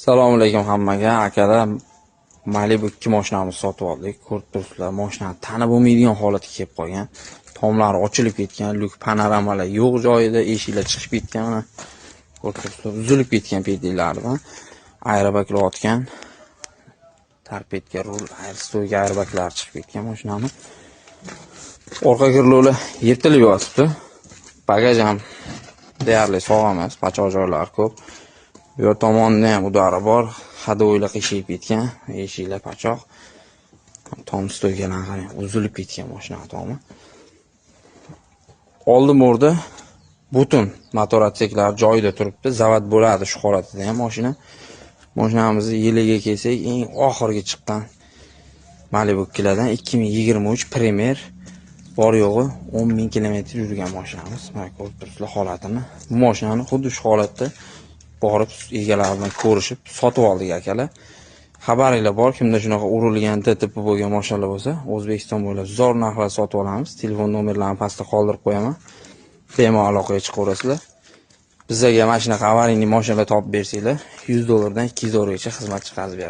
Assalomu alaykum hammaga. Akalar, Malibu 2 mashinamizni sotib oldik. Ko'rib turibsizlar, mashina tanib bo'lmaydigan holatga kelib qolgan. Tomlari ochilib ketgan, lyuk panoramalar yo'q joyida, eshiklar chiqib ketgan. Mana ko'rib turibsizlar, uzilib ketgan pedallaridan. Aerobaklari otgan. Tarpetga, rul, airstoyga aerobaklari chiqib ketgan mashinani. Orqa kirlovlar yirtilib yotibdi. Bagaj ham deyarli sog' emas, pachoq joylari ko'p. Bu yer tomonda ham udari bor, hado'ylar qiyshayib ketgan, eshiklar pachoq. Tom stoygalar qarang, uzilib ketgan mashina tomi. Oldi bordi, butun motor otseklari joyida turibdi, zavod bo'ladi shu holatda ham mashina. Mashinamizni yiliga kelsak, eng oxirgi chiqqan Malibu 2lardan 2023 Premier bor yo'g'i 10.000 kilometr yurgan mashinamiz. Mana ko'rib turibsizlar holatini. Bu mashinani xuddi shu holatda borib egalari bilan ko'rishib sotib oldik akalar. Xabaringlar bor, kimda shunaqa urilgan, DTP bo'lgan mashinalar bo'lsa, O'zbekiston bo'ylab zo'r narxlar sotib olamiz. Telefon nomerlarini pastda qoldirib qo'yaman. Bemalol aloqaga chiqaverasizlar. Bizga mana shunaqa avaringli mashinalar topib bersanglar, $100 dan $200 gacha xizmat chiqarib beramiz.